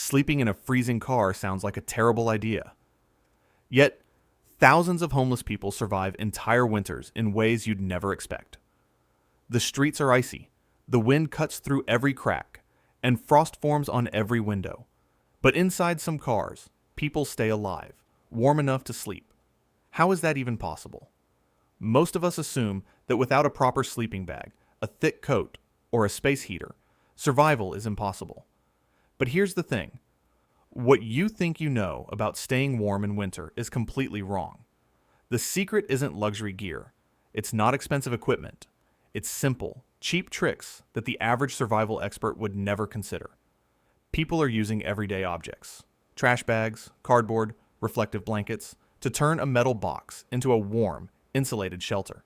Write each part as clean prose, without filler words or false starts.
sleeping in a freezing car sounds like a terrible idea. Yet, thousands of homeless people survive entire winters in ways you'd never expect. The streets are icy, the wind cuts through every crack, and frost forms on every window. But inside some cars, people stay alive, warm enough to sleep. How is that even possible? Most of us assume that without a proper sleeping bag, a thick coat, or a space heater, survival is impossible. But here's the thing. What you think you know about staying warm in winter is completely wrong. The secret isn't luxury gear. It's not expensive equipment. It's simple, cheap tricks that the average survival expert would never consider. People are using everyday objects, trash bags, cardboard, reflective blankets, to turn a metal box into a warm, insulated shelter.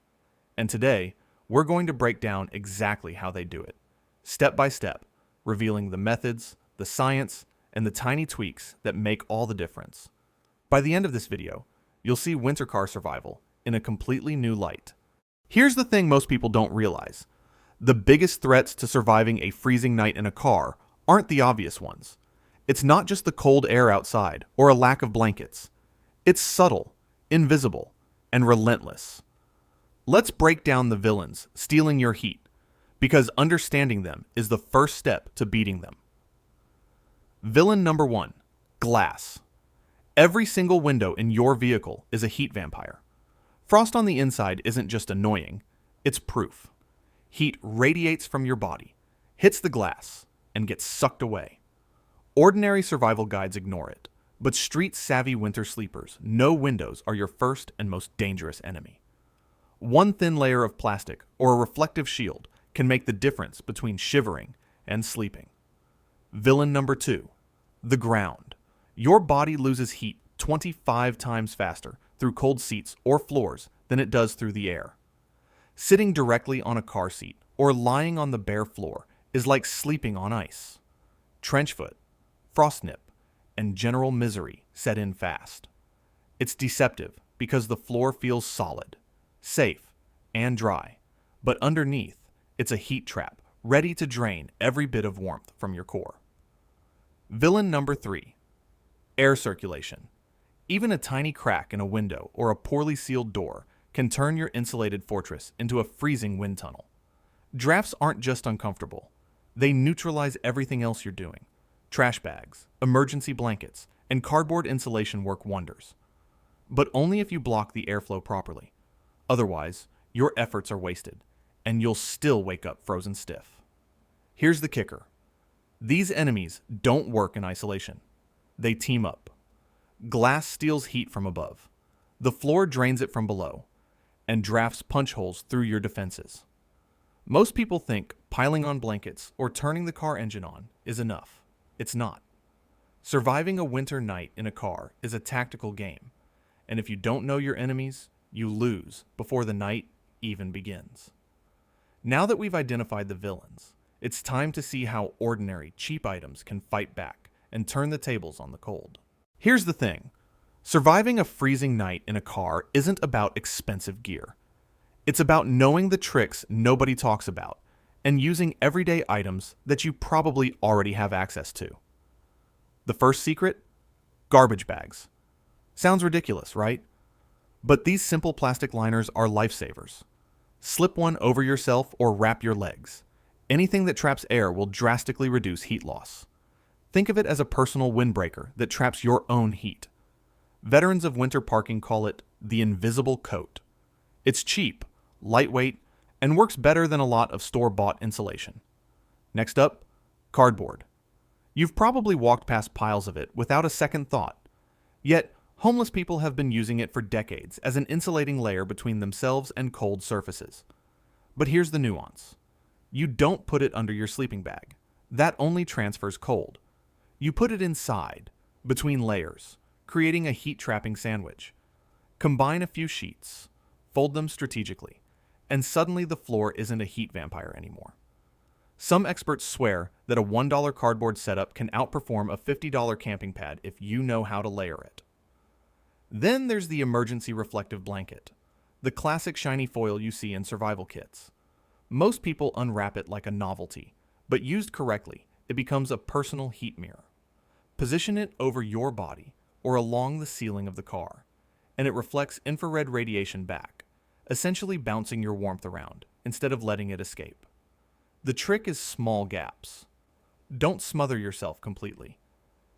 And today, we're going to break down exactly how they do it, step by step, revealing the methods, the science, and the tiny tweaks that make all the difference. By the end of this video, you'll see winter car survival in a completely new light. Here's the thing most people don't realize. The biggest threats to surviving a freezing night in a car aren't the obvious ones. It's not just the cold air outside or a lack of blankets. It's subtle, invisible, and relentless. Let's break down the villains stealing your heat, because understanding them is the first step to beating them. Villain number 1, glass. Every single window in your vehicle is a heat vampire. Frost on the inside isn't just annoying, it's proof. Heat radiates from your body, hits the glass, and gets sucked away. Ordinary survival guides ignore it, but street-savvy winter sleepers know windows are your first and most dangerous enemy. One thin layer of plastic or a reflective shield can make the difference between shivering and sleeping. Villain number 2, the ground. Your body loses heat 25 times faster through cold seats or floors than it does through the air. Sitting directly on a car seat or lying on the bare floor is like sleeping on ice. Trenchfoot, frostnip, and general misery set in fast. It's deceptive because the floor feels solid, safe, and dry, but underneath, it's a heat trap ready to drain every bit of warmth from your core. Villain number 3, air circulation. Even a tiny crack in a window or a poorly sealed door can turn your insulated fortress into a freezing wind tunnel. Drafts aren't just uncomfortable. They neutralize everything else you're doing. Trash bags, emergency blankets, and cardboard insulation work wonders. But only if you block the airflow properly. Otherwise, your efforts are wasted, and you'll still wake up frozen stiff. Here's the kicker. These enemies don't work in isolation. They team up. Glass steals heat from above. The floor drains it from below, and drafts punch holes through your defenses. Most people think piling on blankets or turning the car engine on is enough. It's not. Surviving a winter night in a car is a tactical game, and if you don't know your enemies, you lose before the night even begins. Now that we've identified the villains, it's time to see how ordinary, cheap items can fight back and turn the tables on the cold. Here's the thing. Surviving a freezing night in a car isn't about expensive gear. It's about knowing the tricks nobody talks about and using everyday items that you probably already have access to. The first secret? Garbage bags. Sounds ridiculous, right? But these simple plastic liners are lifesavers. Slip one over yourself or wrap your legs. Anything that traps air will drastically reduce heat loss. Think of it as a personal windbreaker that traps your own heat. Veterans of winter parking call it the invisible coat. It's cheap, lightweight, and works better than a lot of store-bought insulation. Next up, cardboard. You've probably walked past piles of it without a second thought. Yet, homeless people have been using it for decades as an insulating layer between themselves and cold surfaces. But here's the nuance. You don't put it under your sleeping bag. That only transfers cold. You put it inside, between layers, creating a heat-trapping sandwich. Combine a few sheets, fold them strategically, and suddenly the floor isn't a heat vampire anymore. Some experts swear that a $1 cardboard setup can outperform a $50 camping pad if you know how to layer it. Then there's the emergency reflective blanket, the classic shiny foil you see in survival kits. Most people unwrap it like a novelty, but used correctly, it becomes a personal heat mirror. Position it over your body or along the ceiling of the car, and it reflects infrared radiation back, essentially bouncing your warmth around instead of letting it escape. The trick is small gaps. Don't smother yourself completely.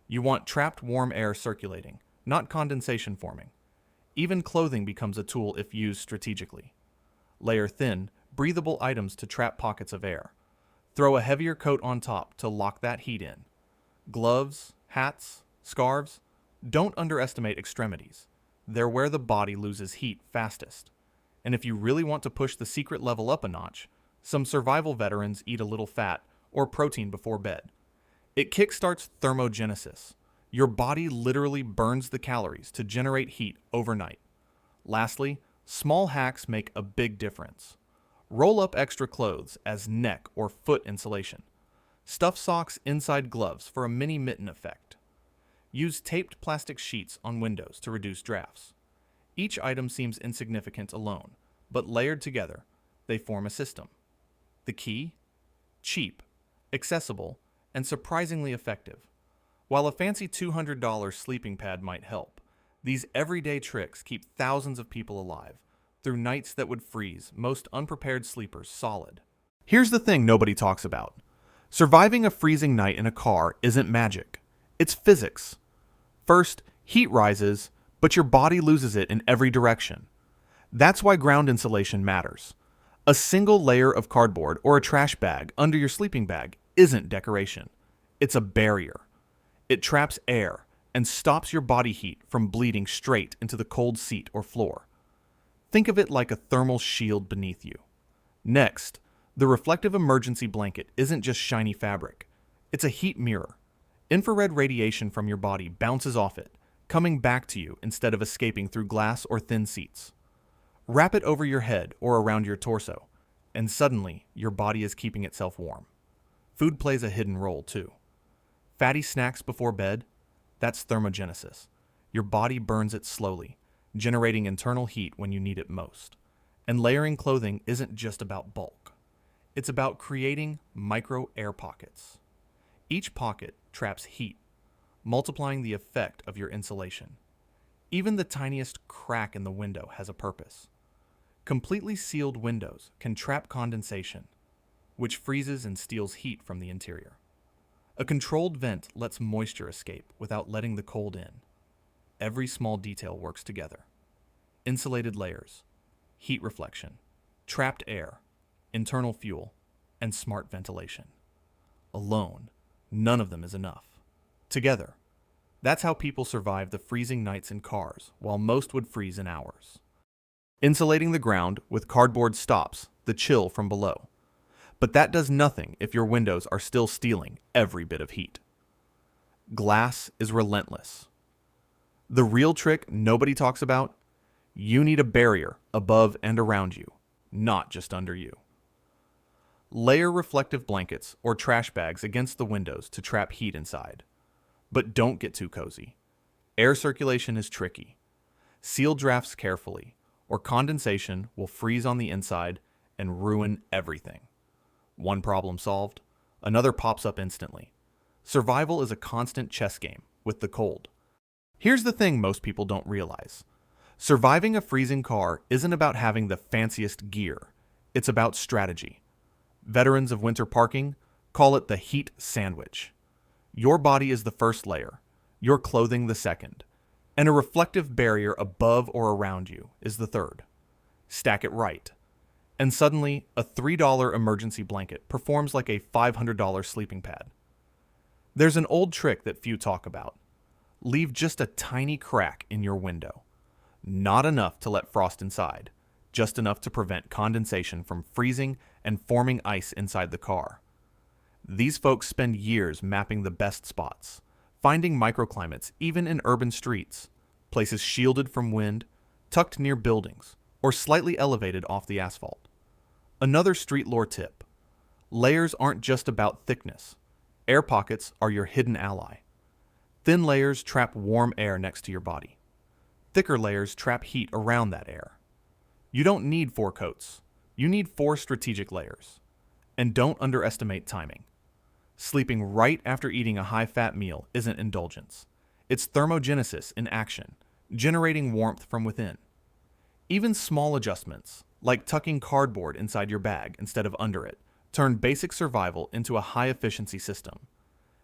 You want trapped warm air circulating, not condensation forming. Even clothing becomes a tool if used strategically. Layer thin, breathable items to trap pockets of air. Throw a heavier coat on top to lock that heat in. Gloves, hats, scarves. Don't underestimate extremities. They're where the body loses heat fastest. And if you really want to push the secret level up a notch, some survival veterans eat a little fat or protein before bed. It kickstarts thermogenesis. Your body literally burns the calories to generate heat overnight. Lastly, small hacks make a big difference. Roll up extra clothes as neck or foot insulation. Stuff socks inside gloves for a mini mitten effect. Use taped plastic sheets on windows to reduce drafts. Each item seems insignificant alone, but layered together, they form a system. The key? Cheap, accessible, and surprisingly effective. While a fancy $200 sleeping pad might help, these everyday tricks keep thousands of people alive through nights that would freeze most unprepared sleepers solid. Here's the thing nobody talks about. Surviving a freezing night in a car isn't magic. It's physics. First, heat rises, but your body loses it in every direction. That's why ground insulation matters. A single layer of cardboard or a trash bag under your sleeping bag isn't decoration. It's a barrier. It traps air and stops your body heat from bleeding straight into the cold seat or floor. Think of it like a thermal shield beneath you. Next, the reflective emergency blanket isn't just shiny fabric. It's a heat mirror. Infrared radiation from your body bounces off it, coming back to you instead of escaping through glass or thin seats. Wrap it over your head or around your torso, and suddenly your body is keeping itself warm. Food plays a hidden role too. Fatty snacks before bed, that's thermogenesis. Your body burns it slowly, generating internal heat when you need it most. And layering clothing isn't just about bulk. It's about creating micro air pockets. Each pocket traps heat, multiplying the effect of your insulation. Even the tiniest crack in the window has a purpose. Completely sealed windows can trap condensation, which freezes and steals heat from the interior. A controlled vent lets moisture escape without letting the cold in. Every small detail works together. Insulated layers, heat reflection, trapped air, internal fuel, and smart ventilation. Alone, none of them is enough. Together, that's how people survive the freezing nights in cars while most would freeze in hours. Insulating the ground with cardboard stops the chill from below. But that does nothing if your windows are still stealing every bit of heat. Glass is relentless. The real trick nobody talks about? You need a barrier above and around you, not just under you. Layer reflective blankets or trash bags against the windows to trap heat inside. But don't get too cozy. Air circulation is tricky. Seal drafts carefully, or condensation will freeze on the inside and ruin everything. One problem solved, another pops up instantly. Survival is a constant chess game with the cold. Here's the thing most people don't realize. Surviving a freezing car isn't about having the fanciest gear. It's about strategy. Veterans of winter parking call it the heat sandwich. Your body is the first layer, your clothing the second, and a reflective barrier above or around you is the third. Stack it right. And suddenly, a $3 emergency blanket performs like a $500 sleeping pad. There's an old trick that few talk about. Leave just a tiny crack in your window. Not enough to let frost inside, just enough to prevent condensation from freezing and forming ice inside the car. These folks spend years mapping the best spots, finding microclimates even in urban streets, places shielded from wind, tucked near buildings, or slightly elevated off the asphalt. Another street lore tip. Layers aren't just about thickness. Air pockets are your hidden ally. Thin layers trap warm air next to your body. Thicker layers trap heat around that air. You don't need 4 coats. You need 4 strategic layers. And don't underestimate timing. Sleeping right after eating a high-fat meal isn't indulgence. It's thermogenesis in action, generating warmth from within. Even small adjustments, like tucking cardboard inside your bag instead of under it, turn basic survival into a high-efficiency system.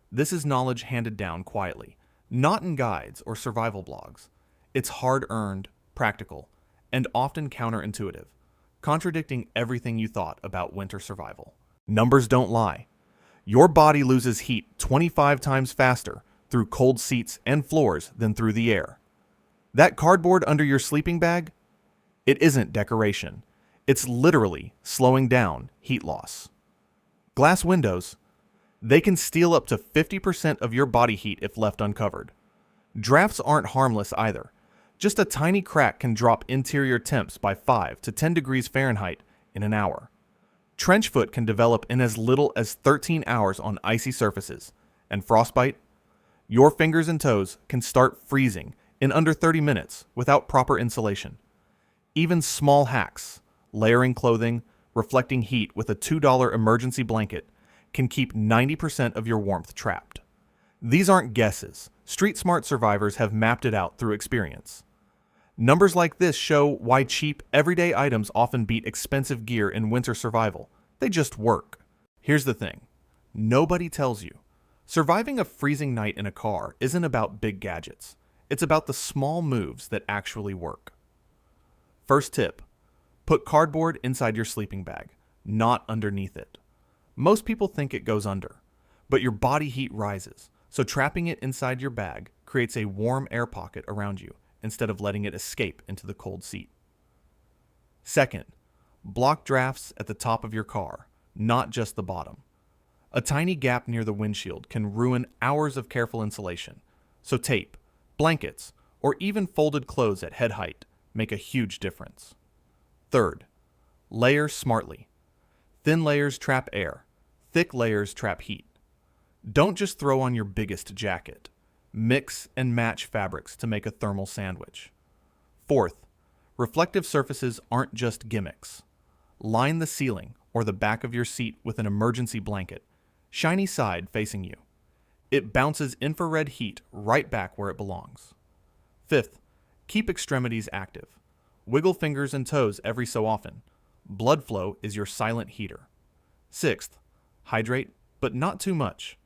This is knowledge handed down quietly, not in guides or survival blogs. It's hard-earned, practical, and often counterintuitive, contradicting everything you thought about winter survival. Numbers don't lie. Your body loses heat 25 times faster through cold seats and floors than through the air. That cardboard under your sleeping bag? It isn't decoration. It's literally slowing down heat loss. Glass windows, they can steal up to 50% of your body heat if left uncovered. Drafts aren't harmless either. Just a tiny crack can drop interior temps by 5 to 10 degrees Fahrenheit in an hour. Trench foot can develop in as little as 13 hours on icy surfaces, and frostbite? Your fingers and toes can start freezing in under 30 minutes without proper insulation. Even small hacks, layering clothing, reflecting heat with a $2 emergency blanket, can keep 90% of your warmth trapped. These aren't guesses. Street-smart survivors have mapped it out through experience. Numbers like this show why cheap, everyday items often beat expensive gear in winter survival. They just work. Here's the thing. Nobody tells you. Surviving a freezing night in a car isn't about big gadgets. It's about the small moves that actually work. First tip. Put cardboard inside your sleeping bag, not underneath it. Most people think it goes under, but your body heat rises, so trapping it inside your bag creates a warm air pocket around you instead of letting it escape into the cold seat. Second, block drafts at the top of your car, not just the bottom. A tiny gap near the windshield can ruin hours of careful insulation, so tape, blankets, or even folded clothes at head height make a huge difference. Third, layer smartly. Thin layers trap air, thick layers trap heat. Don't just throw on your biggest jacket. Mix and match fabrics to make a thermal sandwich. Fourth, reflective surfaces aren't just gimmicks. Line the ceiling or the back of your seat with an emergency blanket, shiny side facing you. It bounces infrared heat right back where it belongs. Fifth, keep extremities active. Wiggle fingers and toes every so often. Blood flow is your silent heater. Sixth, hydrate, but not too much.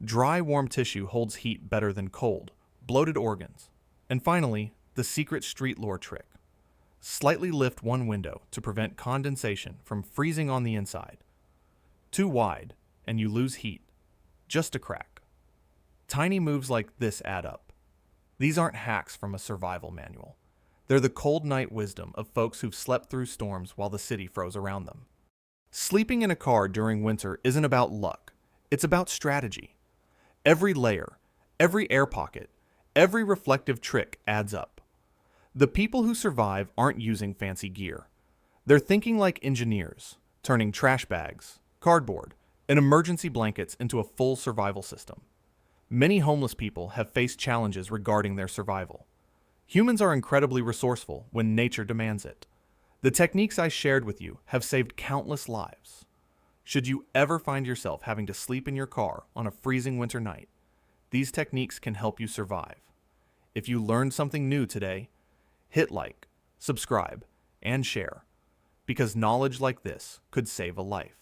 Dry, warm tissue holds heat better than cold, bloated organs. And finally, the secret street lore trick. Slightly lift one window to prevent condensation from freezing on the inside. Too wide, and you lose heat. Just a crack. Tiny moves like this add up. These aren't hacks from a survival manual. They're the cold night wisdom of folks who've slept through storms while the city froze around them. Sleeping in a car during winter isn't about luck. It's about strategy. Every layer, every air pocket, every reflective trick adds up. The people who survive aren't using fancy gear. They're thinking like engineers, turning trash bags, cardboard, and emergency blankets into a full survival system. Many homeless people have faced challenges regarding their survival. Humans are incredibly resourceful when nature demands it. The techniques I shared with you have saved countless lives. Should you ever find yourself having to sleep in your car on a freezing winter night, these techniques can help you survive. If you learned something new today, hit like, subscribe, and share, because knowledge like this could save a life.